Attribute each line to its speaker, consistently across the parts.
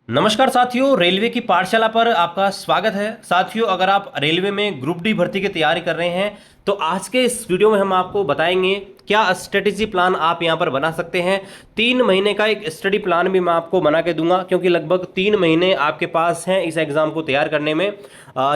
Speaker 1: नमस्कार साथियों, रेलवे की पाठशाला पर आपका स्वागत है। साथियों, अगर आप रेलवे में ग्रुप डी भर्ती की तैयारी कर रहे हैं तो आज के इस वीडियो में हम आपको बताएंगे क्या स्ट्रेटेजी प्लान आप यहां पर बना सकते हैं। 3 महीने का एक स्टडी प्लान भी मैं आपको बना के दूंगा, क्योंकि लगभग 3 महीने आपके पास हैं इस एग्जाम को तैयार करने में।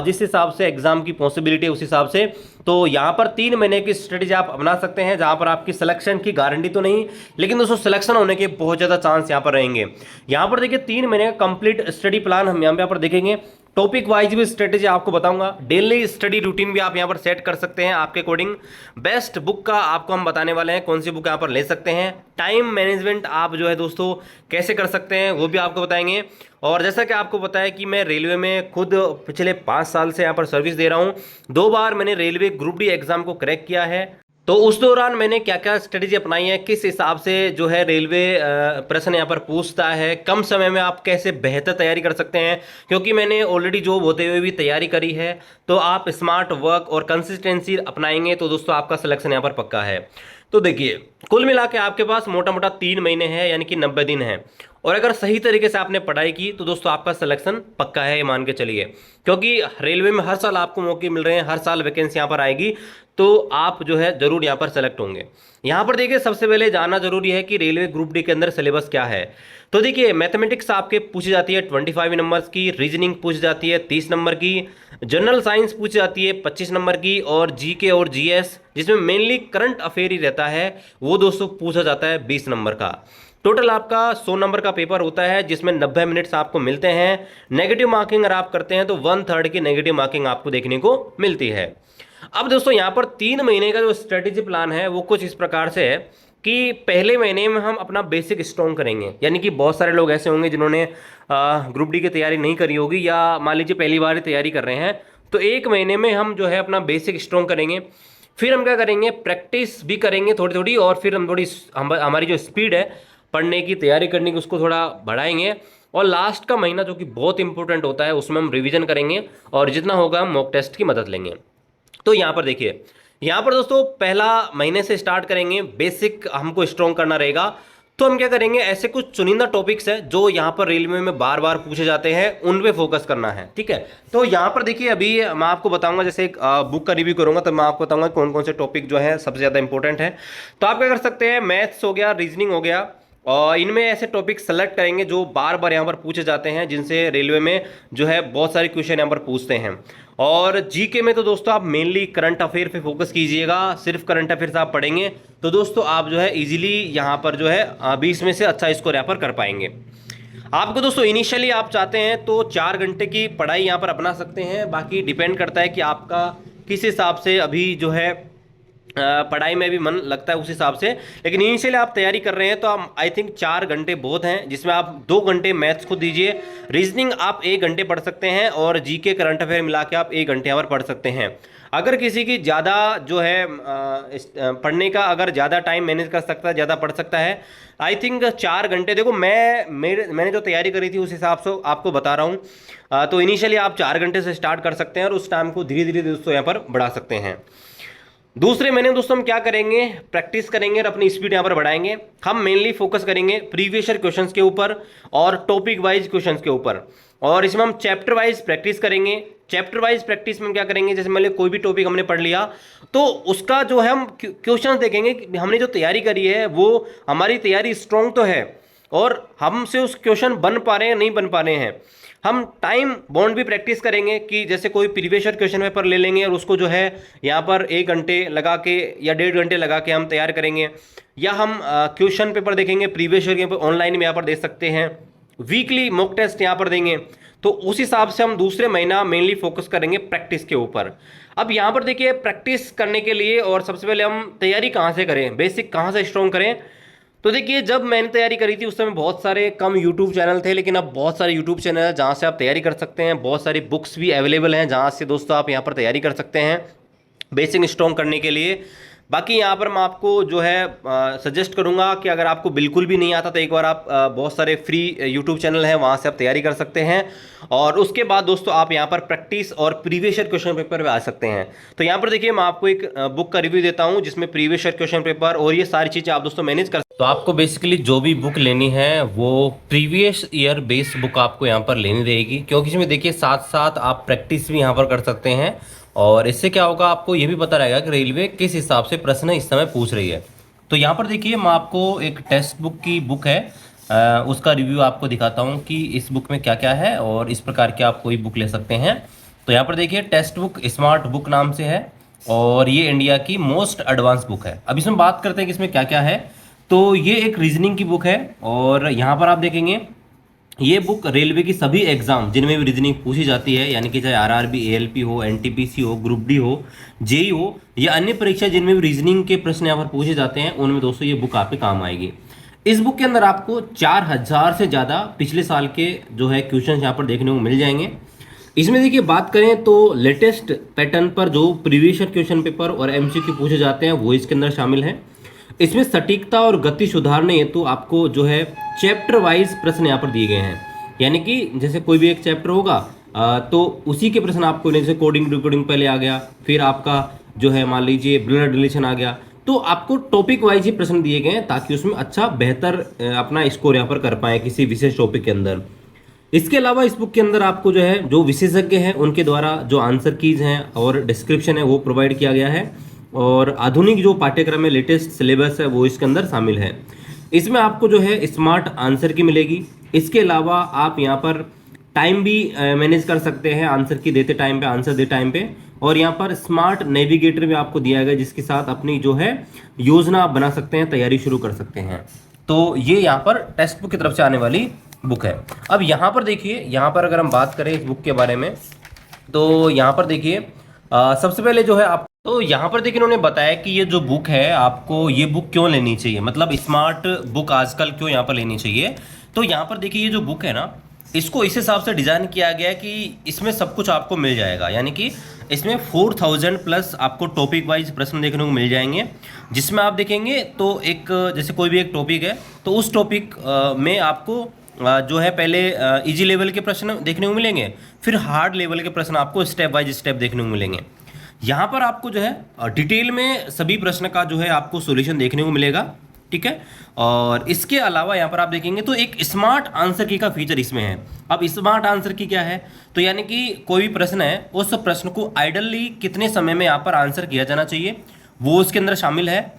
Speaker 1: जिस हिसाब से एग्जाम की पॉसिबिलिटी उस हिसाब से तो यहाँ पर 3 महीने की स्ट्रेटेजी आप अपना सकते हैं, जहां पर आपकी सिलेक्शन की गारंटी तो नहीं, लेकिन दोस्तों सिलेक्शन होने के बहुत ज़्यादा चांस यहाँ पर रहेंगे। यहाँ पर देखिए 3 महीने का कंप्लीट स्टडी प्लान हम यहाँ पर देखेंगे। टॉपिक वाइज भी स्ट्रेटेजी आपको बताऊंगा, डेली स्टडी रूटीन भी आप यहाँ पर सेट कर सकते हैं आपके अकॉर्डिंग। बेस्ट बुक का आपको हम बताने वाले हैं, कौन सी बुक यहाँ पर ले सकते हैं। टाइम मैनेजमेंट आप जो है दोस्तों कैसे कर सकते हैं वो भी आपको बताएंगे। और जैसा कि आपको पता है कि मैं रेलवे में खुद पिछले 5 साल से यहाँ पर सर्विस दे रहा हूँ। 2 बार मैंने रेलवे ग्रुप डी एग्जाम को क्रैक किया है। तो उस दौरान मैंने क्या क्या स्ट्रेटेजी अपनाई है, किस हिसाब से जो है रेलवे प्रश्न यहाँ पर पूछता है, कम समय में आप कैसे बेहतर तैयारी कर सकते हैं। क्योंकि मैंने ऑलरेडी जॉब होते हुए भी तैयारी करी है, तो आप स्मार्ट वर्क और कंसिस्टेंसी अपनाएंगे तो दोस्तों आपका सिलेक्शन यहाँ पर पक्का है। तो देखिए, कुल मिला के आपके पास मोटा मोटा 3 महीने हैं, यानी कि 90 दिन है। और अगर सही तरीके से आपने पढ़ाई की तो दोस्तों आपका सिलेक्शन पक्का है, ये मान के चलिए। क्योंकि रेलवे में हर साल आपको मौके मिल रहे हैं, हर साल वैकेंसी यहाँ पर आएगी, तो आप जो है जरूर यहाँ पर सेलेक्ट होंगे। यहाँ पर देखिए सबसे पहले जानना जरूरी है कि रेलवे ग्रुप डी के अंदर सिलेबस क्या है। तो देखिए मैथमेटिक्स आपके पूछी जाती है 25 नंबर्स की, रीजनिंग पूछी जाती है 30 नंबर की, जनरल साइंस पूछी जाती है 25 नंबर की, और जीके और जीएस जिसमें मेनली करंट अफेयर ही रहता है वो दोस्तों पूछा जाता है 20 नंबर का। टोटल आपका 100 नंबर का पेपर होता है, जिसमें 90 मिनट्स आपको मिलते हैं। नेगेटिव मार्किंग अगर आप करते हैं तो 1/3 की नेगेटिव मार्किंग आपको देखने को मिलती है। अब दोस्तों यहाँ पर 3 महीने का जो स्ट्रेटेजी प्लान है वो कुछ इस प्रकार से है कि पहले महीने में हम अपना बेसिक स्ट्रॉन्ग करेंगे। यानी कि बहुत सारे लोग ऐसे होंगे जिन्होंने ग्रुप डी की तैयारी नहीं करी होगी, या मान लीजिए पहली बार ही तैयारी कर रहे हैं, तो 1 महीने में हम जो है अपना बेसिक स्ट्रॉन्ग करेंगे। फिर हम क्या करेंगे, प्रैक्टिस भी करेंगे थोड़ी थोड़ी, और फिर हम थोड़ी हमारी जो स्पीड है पढ़ने की, तैयारी करने की, उसको थोड़ा बढ़ाएंगे। और लास्ट का महीना जो कि बहुत इंपॉर्टेंट होता है, उसमें हम रिवीजन करेंगे, और जितना होगा हम मॉक टेस्ट की मदद लेंगे। तो यहाँ पर देखिए, यहाँ पर दोस्तों पहला महीने से स्टार्ट करेंगे, बेसिक हमको स्ट्रॉन्ग करना रहेगा। तो हम क्या करेंगे, ऐसे कुछ चुनिंदा टॉपिक्स है जो यहाँ पर रेलवे में बार बार पूछे जाते हैं, उन पे फोकस करना है, ठीक है। तो यहाँ पर देखिए अभी मैं आपको बताऊंगा, जैसे एक बुक का रिव्यू करूंगा तो मैं आपको बताऊंगा कौन कौन से टॉपिक जो है सबसे ज़्यादा इंपॉर्टेंट है। तो आप क्या कर सकते हैं, मैथ्स हो गया, रीजनिंग हो गया, और इनमें ऐसे टॉपिक सेलेक्ट करेंगे जो बार बार यहाँ पर पूछे जाते हैं, जिनसे रेलवे में जो है बहुत सारे क्वेश्चन यहाँ पर पूछते हैं। और जीके में तो दोस्तों आप मेनली करंट अफेयर पे फोकस कीजिएगा, सिर्फ करंट अफेयर्स आप पढ़ेंगे तो दोस्तों आप जो है इजीली यहाँ पर जो है 20 में से अच्छा स्कोर यहाँ पर कर पाएंगे। आपको दोस्तों इनिशियली आप चाहते हैं तो 4 घंटे की पढ़ाई यहाँ पर अपना सकते हैं, बाकी डिपेंड करता है कि आपका किस हिसाब से अभी जो है पढ़ाई में भी मन लगता है उस हिसाब से। लेकिन इनिशियली आप तैयारी कर रहे हैं तो आप आई थिंक 4 घंटे बहुत हैं, जिसमें आप 2 घंटे मैथ्स को दीजिए, रीजनिंग आप 1 घंटे पढ़ सकते हैं, और जीके करंट अफेयर मिला के आप 1 घंटे पर पढ़ सकते हैं। अगर किसी की ज़्यादा जो है पढ़ने का अगर ज़्यादा टाइम मैनेज कर सकता है, ज़्यादा पढ़ सकता है, आई थिंक 4 घंटे। देखो मैंने जो तैयारी करी थी उस हिसाब से आपको बता रहा हूँ। तो इनिशियली आप 4 घंटे से स्टार्ट कर सकते हैं, और उस टाइम को धीरे धीरे दोस्तों यहाँ पर बढ़ा सकते हैं। दूसरे महीने दोस्तों हम क्या करेंगे, प्रैक्टिस करेंगे और अपनी स्पीड यहाँ पर बढ़ाएंगे। हम मेनली फोकस करेंगे प्रीवियस ईयर क्वेश्चंस के ऊपर और टॉपिक वाइज क्वेश्चंस के ऊपर, और इसमें हम चैप्टर वाइज प्रैक्टिस करेंगे। चैप्टर वाइज प्रैक्टिस में हम क्या करेंगे, जैसे मान लो कोई भी टॉपिक हमने पढ़ लिया तो उसका जो है हम क्वेश्चन देखेंगे कि हमने जो तैयारी करी है वो हमारी तैयारी स्ट्रॉन्ग तो है, और हमसे उस क्वेश्चन बन पा रहे हैं नहीं बन पा रहे हैं। हम टाइम बाउंड भी प्रैक्टिस करेंगे कि जैसे कोई प्रीवियस ईयर क्वेश्चन पेपर ले लेंगे और उसको जो है यहाँ पर 1 घंटे लगा के या 1.5 घंटे लगा के हम तैयार करेंगे, या हम क्वेश्चन पेपर देखेंगे प्रीवियस ईयर के ऑनलाइन में यहाँ पर दे सकते हैं, वीकली मॉक टेस्ट यहाँ पर देंगे। तो उस हिसाब से हम दूसरे महीना मेनली फोकस करेंगे प्रैक्टिस के ऊपर। अब यहाँ पर देखिए प्रैक्टिस करने के लिए, और सबसे पहले हम तैयारी कहाँ से करें, बेसिक कहाँ से स्ट्रॉन्ग करें। तो देखिए जब मैंने तैयारी करी थी उस समय बहुत सारे कम यूट्यूब चैनल थे, लेकिन अब बहुत सारे यूट्यूब चैनल हैं जहाँ से आप तैयारी कर सकते हैं। बहुत सारी बुक्स भी अवेलेबल हैं जहाँ से दोस्तों आप यहाँ पर तैयारी कर सकते हैं बेसिक स्ट्रॉन्ग करने के लिए। बाकी यहाँ पर मैं आपको जो है सजेस्ट करूँगा कि अगर आपको बिल्कुल भी नहीं आता तो एक बार आप बहुत सारे फ्री यूट्यूब चैनल हैं, वहाँ से आप तैयारी कर सकते हैं। और उसके बाद दोस्तों आप यहाँ पर प्रैक्टिस और प्रीवियस ईयर क्वेश्चन पेपर पे आ सकते हैं। तो यहाँ पर देखिए मैं आपको एक बुक का रिव्यू देता हूँ जिसमें प्रीवियस ईयर क्वेश्चन पेपर और ये सारी चीज़ें आप दोस्तों मैनेज कर। तो आपको बेसिकली जो भी बुक लेनी है वो प्रीवियस ईयर बेस्ड बुक आपको यहाँ पर लेनी रहेगी, क्योंकि इसमें देखिए साथ साथ आप प्रैक्टिस भी यहाँ पर कर सकते हैं। और इससे क्या होगा, आपको ये भी पता रहेगा कि रेलवे किस हिसाब से प्रश्न इस समय पूछ रही है। तो यहाँ पर देखिए मैं आपको एक टेक्स्ट बुक की बुक है उसका रिव्यू आपको दिखाता हूँ कि इस बुक में क्या क्या है और इस प्रकार की आप कोई बुक ले सकते हैं। तो यहाँ पर देखिए टेक्स्ट बुक स्मार्ट बुक नाम से है और ये इंडिया की मोस्ट एडवांस बुक है। अब इसमें बात करते हैं कि इसमें क्या क्या है। तो ये एक रीजनिंग की बुक है और यहाँ पर आप देखेंगे ये बुक रेलवे की सभी एग्जाम जिनमें भी रीजनिंग पूछी जाती है, यानी कि चाहे आरआरबी, एएलपी हो, एनटीपीसी हो, ग्रुप डी हो, जेई हो या अन्य परीक्षा जिनमें भी रीजनिंग के प्रश्न यहाँ पर पूछे जाते हैं, उनमें दोस्तों ये बुक आपके काम आएगी। इस बुक के अंदर आपको 4000 से ज़्यादा पिछले साल के जो है क्वेश्चन यहाँ पर देखने को मिल जाएंगे। इसमें देखिए बात करें तो लेटेस्ट पैटर्न पर जो प्रीवियस क्वेश्चन पेपर और एमसीक्यू पूछे जाते हैं वो इसके अंदर शामिल है। इसमें सटीकता और गति सुधारने हेतु आपको जो है चैप्टर वाइज प्रश्न यहाँ पर दिए गए हैं, यानी कि जैसे कोई भी एक चैप्टर होगा तो उसी के प्रश्न आपको, जैसे कोडिंग डिकोडिंग पहले आ गया, फिर आपका जो है मान लीजिए ब्लड रिलेशन आ गया, तो आपको टॉपिक वाइज ही प्रश्न दिए गए हैं ताकि उसमें अच्छा बेहतर अपना स्कोर यहाँ पर कर पाए किसी विशेष टॉपिक के अंदर। इसके अलावा इस बुक के अंदर आपको जो है जो विशेषज्ञ हैं उनके द्वारा जो आंसर कीज हैं और डिस्क्रिप्शन है वो प्रोवाइड किया गया है और आधुनिक जो पाठ्यक्रम है, लेटेस्ट सिलेबस है वो इसके अंदर शामिल है। इसमें आपको जो है स्मार्ट आंसर की मिलेगी। इसके अलावा आप यहाँ पर टाइम भी मैनेज कर सकते हैं, आंसर की देते टाइम पे, आंसर दे टाइम पे। और यहाँ पर स्मार्ट नेविगेटर भी आपको दिया गया जिसके साथ अपनी जो है योजना आप बना सकते हैं, तैयारी शुरू कर सकते हैं। तो ये यहाँ पर टेक्स्ट बुक की तरफ से आने वाली बुक है। अब यहाँ पर देखिए, यहाँ पर अगर हम बात करें इस बुक के बारे में तो यहाँ पर देखिए सबसे पहले जो है आप, तो यहाँ पर देखिए उन्होंने बताया कि ये जो बुक है आपको ये बुक क्यों लेनी चाहिए, मतलब स्मार्ट बुक आजकल क्यों यहाँ पर लेनी चाहिए। तो यहाँ पर देखिए ये जो बुक है ना, इसको इस हिसाब से डिज़ाइन किया गया है कि इसमें सब कुछ आपको मिल जाएगा, यानी कि इसमें 4000 प्लस आपको टॉपिक वाइज प्रश्न देखने को मिल जाएंगे, जिसमें आप देखेंगे तो एक जैसे कोई भी एक टॉपिक है तो उस टॉपिक में आपको जो है पहले इजी लेवल के प्रश्न देखने को मिलेंगे, फिर हार्ड लेवल के प्रश्न आपको स्टेप बाय स्टेप देखने को मिलेंगे। यहाँ पर आपको जो है डिटेल में सभी प्रश्न का जो है आपको सॉल्यूशन देखने को मिलेगा, ठीक है। और इसके अलावा यहाँ पर आप देखेंगे तो एक स्मार्ट आंसर की का फीचर इसमें है। अब स्मार्ट आंसर की क्या है, तो यानी कि कोई भी प्रश्न है उस प्रश्न को आइडली कितने समय में यहाँ पर आंसर किया जाना चाहिए वो उसके अंदर शामिल है।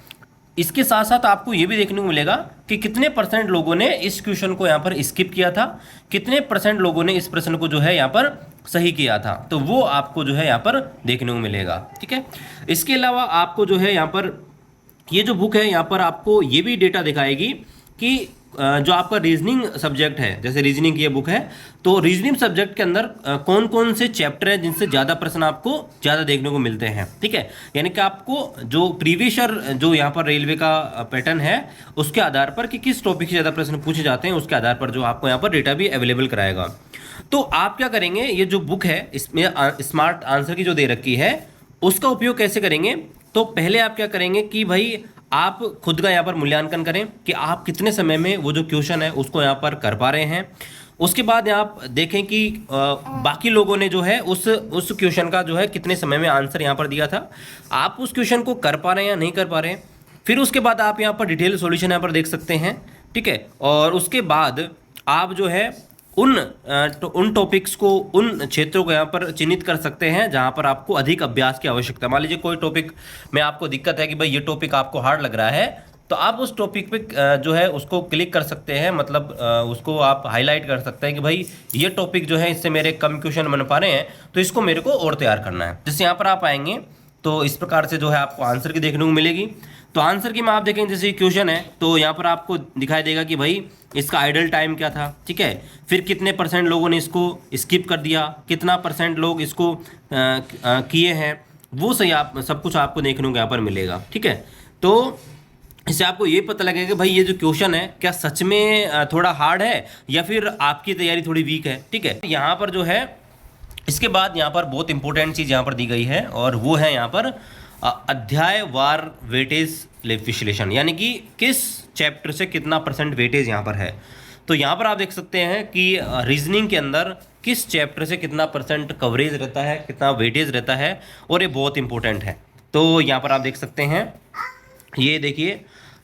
Speaker 1: इसके साथ साथ आपको ये भी देखने को मिलेगा कि कितने परसेंट लोगों ने इस क्वेश्चन को यहाँ पर स्किप किया था, कितने परसेंट लोगों ने इस प्रश्न को जो है यहाँ पर सही किया था, तो वो आपको जो है यहाँ पर देखने को मिलेगा, ठीक है। इसके अलावा आपको जो है यहाँ पर ये जो बुक है यहाँ पर आपको ये भी डेटा दिखाएगी कि जो आपका रीजनिंग सब्जेक्ट है, जैसे रीजनिंग की ये बुक है तो रीजनिंग सब्जेक्ट के अंदर कौन कौन से चैप्टर हैं जिनसे ज़्यादा प्रश्न आपको ज़्यादा देखने को मिलते हैं, ठीक है। यानी कि आपको जो प्रीवियस ईयर जो यहाँ पर रेलवे का पैटर्न है उसके आधार पर कि किस टॉपिक से ज़्यादा प्रश्न पूछे जाते हैं उसके आधार पर जो आपको यहाँ पर डेटा भी अवेलेबल कराएगा। तो आप क्या करेंगे, ये जो बुक है इसमें स्मार्ट आंसर की जो दे रखी है उसका उपयोग कैसे करेंगे। तो पहले आप क्या करेंगे कि भाई आप खुद का यहाँ पर मूल्यांकन करें कि आप कितने समय में वो जो क्वेश्चन है उसको यहाँ पर कर पा रहे हैं। उसके बाद आप देखें कि बाकी लोगों ने जो है उस क्वेश्चन का जो है कितने समय में आंसर यहाँ पर दिया था, आप उस क्वेश्चन को कर पा रहे हैं या नहीं कर पा रहे हैं। फिर उसके बाद आप यहाँ पर डिटेल सॉल्यूशन यहाँ पर देख सकते हैं, ठीक है। और उसके बाद आप जो है उन टॉपिक्स को, उन क्षेत्रों को यहाँ पर चिन्हित कर सकते हैं जहाँ पर आपको अधिक अभ्यास की आवश्यकता। मान लीजिए कोई टॉपिक में आपको दिक्कत है कि भाई ये टॉपिक आपको हार्ड लग रहा है, तो आप उस टॉपिक पे जो है उसको क्लिक कर सकते हैं, मतलब उसको आप हाईलाइट कर सकते हैं कि भाई ये टॉपिक जो है इससे मेरे कम क्वेश्चन बन पा रहे हैं तो इसको मेरे को और तैयार करना है। जैसे यहाँ पर आप आएंगे तो इस प्रकार से जो है आपको आंसर की देखने को मिलेगी। तो आंसर की में आप देखेंगे जैसे क्वेश्चन है तो यहाँ पर आपको दिखाई देगा कि भाई इसका आइडल टाइम क्या था, ठीक है। फिर कितने परसेंट लोगों ने इसको स्किप कर दिया, कितना परसेंट लोग इसको किए हैं, वो सही आप सब कुछ आपको देखने को यहाँ पर मिलेगा, ठीक है। तो इससे आपको ये पता लगेगा कि भाई ये जो क्वेश्चन है क्या सच में थोड़ा हार्ड है या फिर आपकी तैयारी थोड़ी वीक है, ठीक है। यहाँ पर जो है इसके बाद यहाँ पर बहुत इंपॉर्टेंट चीज़ यहाँ पर दी गई है और वो है यहाँ पर अध्यायवार वेटेज विश्लेषण, यानी कि किस चैप्टर से कितना परसेंट वेटेज यहाँ पर है। तो यहाँ पर आप देख सकते हैं कि रीजनिंग के अंदर किस चैप्टर से कितना परसेंट कवरेज रहता है, कितना वेटेज रहता है, और ये बहुत इंपॉर्टेंट है। तो यहाँ पर आप देख सकते हैं, ये देखिए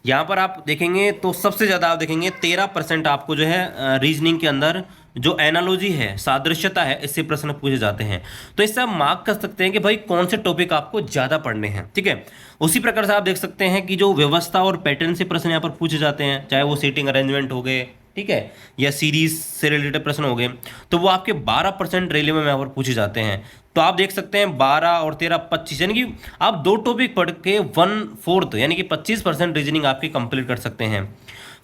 Speaker 1: यहाँ पर आप देखेंगे तो सबसे ज़्यादा आप देखेंगे 13% आपको जो है रीजनिंग के अंदर जो एनालॉजी है, सादृश्यता है, इससे प्रश्न पूछे जाते हैं। तो इससे आप मार्क कर सकते हैं कि भाई कौन से टॉपिक आपको ज़्यादा पढ़ने हैं, ठीक है। उसी प्रकार से आप देख सकते हैं कि जो व्यवस्था और पैटर्न से प्रश्न यहाँ पर पूछे जाते हैं, चाहे वो सीटिंग अरेंजमेंट हो गए, ठीक है, या सीरीज से रिलेटेड प्रश्न हो गए, तो वो आपके 12% रेलवे में यहाँ पर पूछे जाते हैं। तो आप देख सकते हैं 12 और 13 25, यानी कि आप 2 टॉपिक पढ़ के 1/4 यानी कि 25% रीजनिंग आपकी कंप्लीट कर सकते हैं।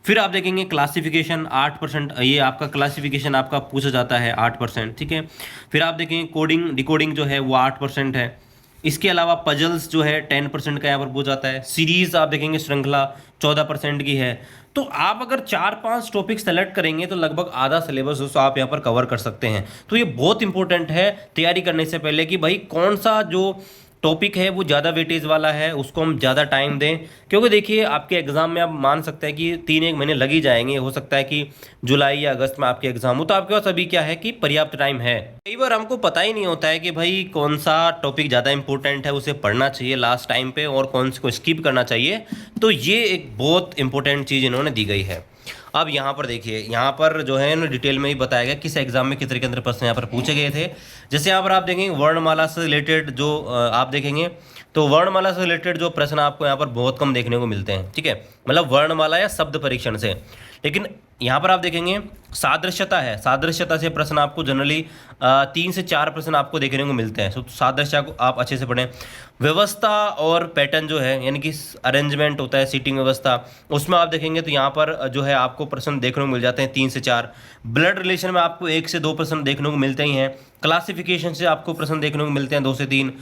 Speaker 1: फिर आप देखेंगे क्लासिफिकेशन 8%, ये आपका क्लासिफिकेशन आपका पूछा जाता है 8%, ठीक है। फिर आप देखेंगे कोडिंग डिकोडिंग जो है वो 8% है। इसके अलावा पजल्स जो है 10% का यहाँ पर पूछा जाता है। सीरीज आप देखेंगे श्रृंखला 14% की है। तो आप अगर 4-5 टॉपिक सेलेक्ट करेंगे तो लगभग आधा सिलेबस दोस्तों आप यहाँ पर कवर कर सकते हैं। तो ये बहुत इंपॉर्टेंट है तैयारी करने से पहले कि भाई कौन सा जो टॉपिक है वो ज़्यादा वेटेज वाला है, उसको हम ज़्यादा टाइम दें। क्योंकि देखिए आपके एग्ज़ाम में आप मान सकते हैं कि 3-1 महीने लग ही जाएंगे। हो सकता है कि जुलाई या अगस्त में आपके एग्ज़ाम हो, तो आपके पास अभी क्या है कि पर्याप्त टाइम है। कई बार हमको पता ही नहीं होता है कि भाई कौन सा टॉपिक ज़्यादा इंपॉर्टेंट है, उसे पढ़ना चाहिए लास्ट टाइम पे, और कौन से को स्किप करना चाहिए। तो ये एक बहुत इंपॉर्टेंट चीज़ इन्होंने दी गई है। अब यहाँ पर देखिए, यहाँ पर जो है ना डिटेल में ही बताया गया किस एग्जाम में किस तरह के अंदर प्रश्न यहाँ पर पूछे गए थे। जैसे यहाँ पर आप देखेंगे वर्णमाला से रिलेटेड जो आप देखेंगे तो वर्णमाला से रिलेटेड जो प्रश्न आपको यहाँ पर बहुत कम देखने को मिलते हैं, ठीक है, मतलब वर्णमाला या शब्द परीक्षण से। लेकिन यहाँ पर आप देखेंगे सादृश्यता है, सादृश्यता से प्रश्न आपको जनरली 3 से 4 प्रश्न आपको देखने को मिलते हैं। तो सादृश्यता को आप अच्छे से पढ़ें। व्यवस्था और पैटर्न जो है, यानी कि अरेंजमेंट होता है, सीटिंग व्यवस्था, उसमें आप देखेंगे तो यहाँ पर जो है आपको प्रश्न देखने को मिल जाते हैं 3 से 4। ब्लड रिलेशन में आपको 1 से 2 प्रश्न देखने को मिलते ही हैं। क्लासिफिकेशन से आपको प्रश्न देखने को मिलते हैं 2 से 3।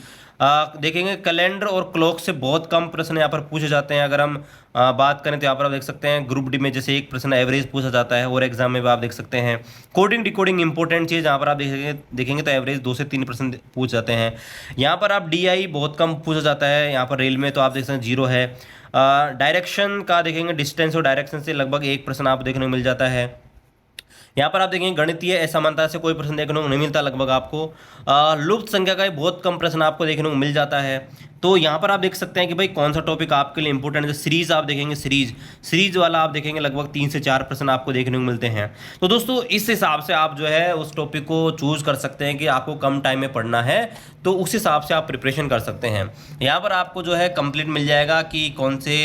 Speaker 1: देखेंगे कैलेंडर और क्लॉक से बहुत कम प्रश्न यहाँ पर पूछे जाते हैं। अगर हम बात करें तो यहाँ पर आप देख सकते हैं ग्रुप डी में जैसे 1 प्रश्न एवरेज पूछा जाता है, और एग्जाम में भी आप देख सकते हैं। कोडिंग डिकोडिंग इंपॉर्टेंट चीज़, यहाँ पर आप देखेंगे तो एवरेज 2 से 3 प्रश्न पूछ जाते हैं। यहाँ पर आप DI बहुत कम पूछा जाता है, यहाँ पर रेल में तो आप देख सकते हैं 0 है। डायरेक्शन का देखेंगे, डिस्टेंस और डायरेक्शन से लगभग 1 प्रश्न आपको देखने को मिल जाता है। यहाँ पर आप देखेंगे गणितीय असमानता से कोई प्रश्न देखने को नहीं मिलता लगभग आपको। लुप्त संख्या का बहुत कम प्रश्न आपको देखने को मिल जाता है। तो यहाँ पर आप देख सकते हैं कि भाई कौन सा टॉपिक आपके लिए इंपॉर्टेंट है। सीरीज आप देखेंगे, सीरीज वाला आप देखेंगे लगभग 3 से 4 प्रश्न आपको देखने को मिलते हैं। तो दोस्तों इस हिसाब से आप जो है उस टॉपिक को चूज कर सकते हैं कि आपको कम टाइम में पढ़ना है, तो उस हिसाब से आप प्रिपरेशन कर सकते हैं। यहाँ पर आपको जो है कंप्लीट मिल जाएगा कि कौन से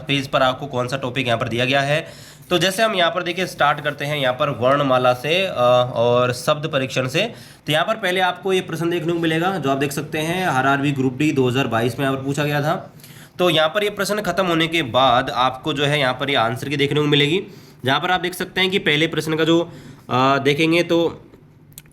Speaker 1: पेज पर आपको कौन सा टॉपिक यहाँ पर दिया गया है। तो जैसे हम यहाँ पर देखिए स्टार्ट करते हैं यहाँ पर वर्णमाला से और शब्द परीक्षण से। तो यहाँ पर पहले आपको ये प्रश्न देखने को मिलेगा जो आप देख सकते हैं RRB ग्रुप डी 2022 में यहाँ पर पूछा गया था। तो यहाँ पर ये प्रश्न खत्म होने के बाद आपको जो है यहाँ पर ये आंसर की देखने को मिलेगी, जहाँ पर आप देख सकते हैं कि पहले प्रश्न का जो देखेंगे तो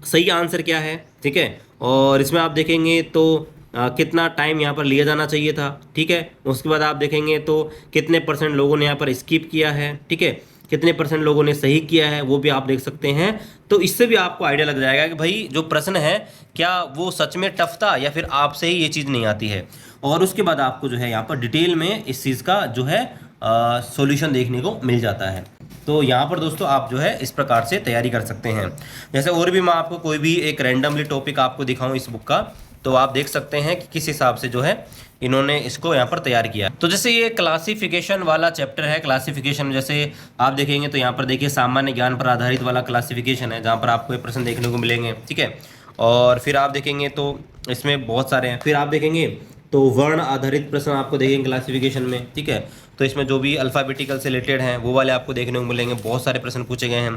Speaker 1: सही आंसर क्या है, ठीक है, और इसमें आप देखेंगे तो कितना टाइम यहाँ पर लिया जाना चाहिए था, ठीक है। उसके बाद आप देखेंगे तो कितने % लोगों ने यहाँ पर स्किप किया है, ठीक है, कितने % लोगों ने सही किया है वो भी आप देख सकते हैं। तो इससे भी आपको आइडिया लग जाएगा कि भाई जो प्रश्न है क्या वो सच में टफ था या फिर आपसे ही ये चीज़ नहीं आती है। और उसके बाद आपको जो है यहाँ पर डिटेल में इस चीज़ का जो है सॉल्यूशन देखने को मिल जाता है। तो यहाँ पर दोस्तों आप जो है इस प्रकार से तैयारी कर सकते हैं। जैसे और भी मैं आपको कोई भी एक रैंडमली टॉपिक आपको दिखाऊं इस बुक का, तो आप देख सकते हैं कि किस हिसाब से जो है इन्होंने इसको यहाँ पर तैयार किया। तो जैसे ये क्लासिफिकेशन वाला चैप्टर है, क्लासिफिकेशन जैसे आप देखेंगे तो यहाँ पर देखिए सामान्य ज्ञान पर आधारित वाला क्लासिफिकेशन है, जहाँ पर आपको ये प्रश्न देखने को मिलेंगे, ठीक है। और फिर आप देखेंगे तो इसमें बहुत सारे हैं। फिर आप देखेंगे तो वर्ण आधारित प्रश्न आपको देखेंगे क्लासिफिकेशन में, ठीक है। तो इसमें जो भी अल्फ़ाबेटिकल से रिलेटेड हैं वो वाले आपको देखने को मिलेंगे, बहुत सारे प्रश्न पूछे गए हैं।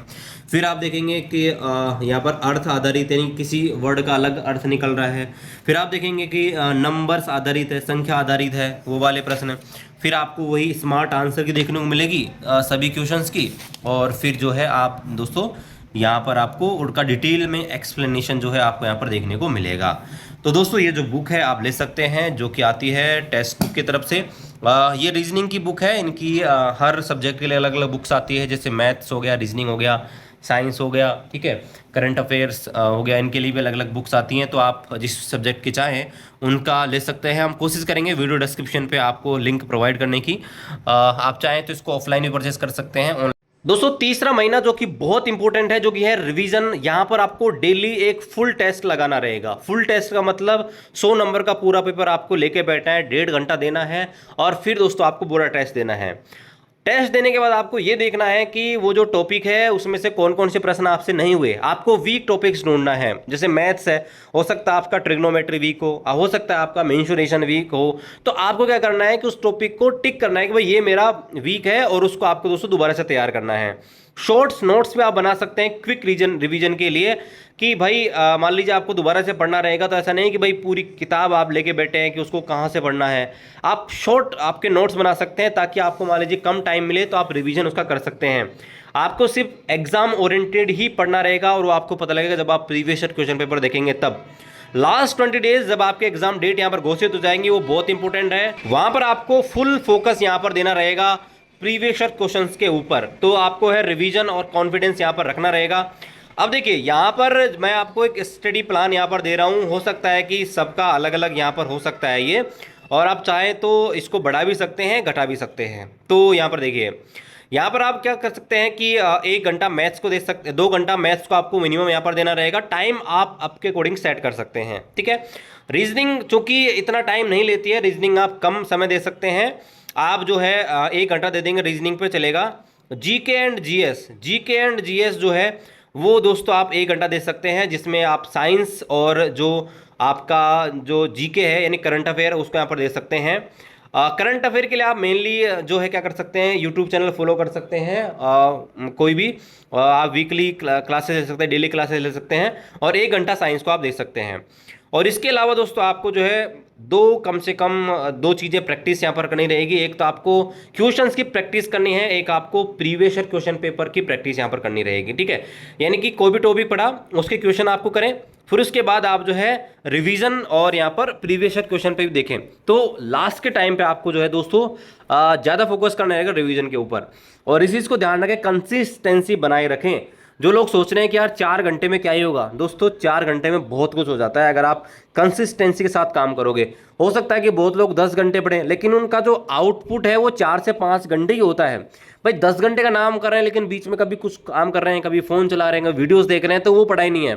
Speaker 1: फिर आप देखेंगे कि यहाँ पर अर्थ आधारित, यानी किसी वर्ड का अलग अर्थ निकल रहा है। फिर आप देखेंगे कि नंबर्स आधारित है, संख्या आधारित है, वो वाले प्रश्न। फिर आपको वही स्मार्ट आंसर की देखने को मिलेगी सभी क्वेश्चंस की। और फिर जो है आप दोस्तों यहाँ पर आपको उनका डिटेल में एक्सप्लेनेशन जो है आपको यहाँ पर देखने को मिलेगा। तो दोस्तों ये जो बुक है आप ले सकते हैं, जो कि आती है टेक्स्ट बुक की तरफ से। ये रीजनिंग की बुक है, इनकी हर सब्जेक्ट के लिए अलग अलग बुक्स आती है, जैसे मैथ्स हो गया, रीजनिंग हो गया, साइंस हो गया, ठीक है, करंट अफेयर्स हो गया, इनके लिए भी अलग अलग बुक्स आती हैं। तो आप जिस सब्जेक्ट के चाहें उनका ले सकते हैं। हम कोशिश करेंगे वीडियो डिस्क्रिप्शन पे आपको लिंक प्रोवाइड करने की। आप चाहें तो इसको ऑफलाइन भी परचेस कर सकते हैं। दोस्तों तीसरा महीना जो कि बहुत इंपॉर्टेंट है, जो कि है रिवीजन। यहां पर आपको डेली एक फुल टेस्ट लगाना रहेगा। फुल टेस्ट का मतलब 100 नंबर का पूरा पेपर आपको लेके बैठना है, 1.5 घंटा देना है और फिर दोस्तों आपको पूरा टेस्ट देना है। टेस्ट देने के बाद आपको यह देखना है कि वो जो टॉपिक है उसमें से कौन कौन से प्रश्न आपसे नहीं हुए। आपको वीक टॉपिक्स ढूंढना है। जैसे मैथ्स है, हो सकता है आपका ट्रिग्नोमेट्री वीक हो सकता है आपका मेंसुरेशन वीक हो। तो आपको क्या करना है कि उस टॉपिक को टिक करना है कि भाई ये मेरा वीक है और उसको आपको दोस्तों दोबारा से तैयार करना है। शॉर्ट्स नोट्स में आप बना सकते हैं क्विक रिवीजन के लिए कि भाई मान लीजिए आपको दोबारा से पढ़ना रहेगा, तो ऐसा नहीं कि भाई पूरी किताब आप लेके बैठे हैं कि उसको कहाँ से पढ़ना है। आप शॉर्ट आपके नोट्स बना सकते हैं ताकि आपको मान लीजिए कम टाइम मिले तो आप रिवीजन उसका कर सकते हैं। आपको सिर्फ एग्जाम ओरिएंटेड ही पढ़ना रहेगा और वो आपको पता लगेगा जब आप प्रीवियस क्वेश्चन पेपर देखेंगे तब। लास्ट 20 डेज जब आपके एग्जाम डेट यहाँ पर घोषित हो जाएंगी, वो बहुत इंपॉर्टेंट है। वहां पर आपको फुल फोकस यहाँ पर देना रहेगा प्रीवियस क्वेश्चंस के ऊपर। तो आपको है रिवीजन और कॉन्फिडेंस यहाँ पर रखना रहेगा। अब देखिए यहाँ पर मैं आपको एक स्टडी प्लान यहाँ पर दे रहा हूँ। हो सकता है कि सबका अलग अलग यहाँ पर हो सकता है ये, और आप चाहें तो इसको बढ़ा भी सकते हैं, घटा भी सकते हैं। तो यहाँ पर देखिए, यहाँ पर आप क्या कर सकते हैं कि 1 घंटा मैथ्स को दे सकते, 2 घंटा मैथ्स को आपको मिनिमम यहाँ पर देना रहेगा। टाइम आप आपके अकॉर्डिंग सेट कर सकते हैं, ठीक है। रीजनिंग चूंकि इतना टाइम नहीं लेती है, रीजनिंग आप कम समय दे सकते हैं। आप जो है 1 घंटा दे देंगे, रीजनिंग पे चलेगा। जीके एंड जीएस जो है वो दोस्तों आप 1 घंटा दे सकते हैं, जिसमें आप साइंस और जो आपका जो जीके है यानी करंट अफेयर उसको यहाँ पर दे सकते हैं। करंट अफेयर के लिए आप मेनली जो है क्या कर सकते हैं, यूट्यूब चैनल फॉलो कर सकते हैं। कोई भी आप वीकली क्लासेस ले सकते हैं, डेली क्लासेस ले सकते हैं, और 1 घंटा साइंस को आप दे सकते हैं। और इसके अलावा दोस्तों आपको जो है कम से कम 2 चीज़ें प्रैक्टिस यहाँ पर करनी रहेगी। एक तो आपको क्वेश्चंस की प्रैक्टिस करनी है, एक आपको प्रीवियस क्वेश्चन पेपर की प्रैक्टिस यहाँ पर करनी रहेगी, ठीक है। यानी कि कोई भी टॉपिक पढ़ा उसके क्वेश्चन आपको करें, फिर उसके बाद आप जो है रिवीजन और यहाँ पर प्रीवियस क्वेश्चन पे भी देखें। तो लास्ट के टाइम पे आपको जो है दोस्तों ज़्यादा फोकस करना रहेगा रिवीजन के ऊपर। और इस चीज़ को ध्यान रखें, कंसिस्टेंसी बनाए रखें। जो लोग सोच रहे हैं कि यार 4 घंटे में क्या ही होगा, दोस्तों 4 घंटे में बहुत कुछ हो जाता है अगर आप कंसिस्टेंसी के साथ काम करोगे। हो सकता है कि बहुत लोग 10 घंटे पढ़ें, लेकिन उनका जो आउटपुट है वो 4 से 5 घंटे ही होता है। भाई 10 घंटे का नाम कर रहे हैं लेकिन बीच में कभी कुछ काम कर रहे हैं, कभी फ़ोन चला रहे हैं, वीडियोस देख रहे हैं, तो वो पढ़ाई नहीं है।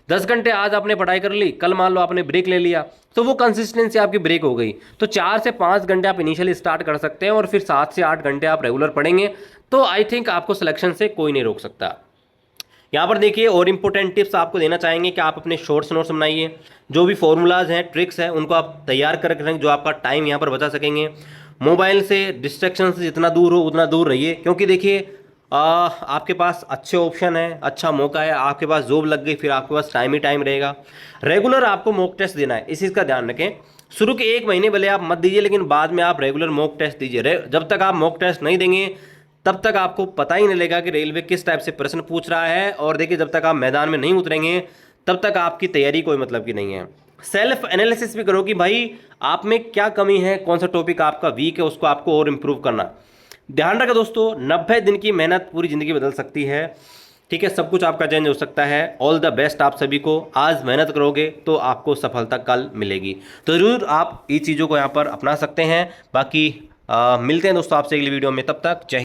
Speaker 1: 10 घंटे आज आपने पढ़ाई कर ली, कल मान लो आपने ब्रेक ले लिया, तो वो कंसिस्टेंसी आपकी ब्रेक हो गई। तो 4 से 5 घंटे आप इनिशियली स्टार्ट कर सकते हैं और फिर 7 से 8 घंटे आप रेगुलर पढ़ेंगे, तो आई थिंक आपको सिलेक्शन से कोई नहीं रोक सकता। यहाँ पर देखिए और इंपॉर्टेंट टिप्स आपको देना चाहेंगे कि आप अपने शॉर्ट्स नोट्स बनाइए, जो भी फॉर्मूलाज हैं, ट्रिक्स हैं, उनको आप तैयार कर रखें, जो आपका टाइम यहाँ पर बचा सकेंगे। मोबाइल से डिस्ट्रैक्शन से जितना दूर हो उतना दूर रहिए, क्योंकि देखिए आपके पास अच्छे ऑप्शन है, अच्छा मौका है, आपके पास जॉब लग गई फिर आपके पास टाइम ही टाइम रहेगा। रेगुलर आपको मॉक टेस्ट देना है, इस चीज़ का ध्यान रखें। शुरू के 1 महीने भले आप मत दीजिए, लेकिन बाद में आप रेगुलर मॉक टेस्ट दीजिए। जब तक आप मॉक टेस्ट नहीं देंगे तब तक आपको पता ही नहीं लगेगा कि रेलवे किस टाइप से प्रश्न पूछ रहा है। और देखिए जब तक आप मैदान में नहीं उतरेंगे तब तक आपकी तैयारी कोई मतलब की नहीं है। सेल्फ एनालिसिस भी करो कि भाई आप में क्या कमी है, कौन सा टॉपिक आपका वीक है, उसको आपको और इम्प्रूव करना। ध्यान रखें दोस्तों, 90 दिन की मेहनत पूरी ज़िंदगी बदल सकती है, ठीक है। सब कुछ आपका चेंज हो सकता है। ऑल द बेस्ट आप सभी को। आज मेहनत करोगे तो आपको सफलता कल मिलेगी। तो ज़रूर आप ये चीज़ों को यहाँ पर अपना सकते हैं। बाकी मिलते हैं दोस्तों आपसे अगली वीडियो में, तब तक जय।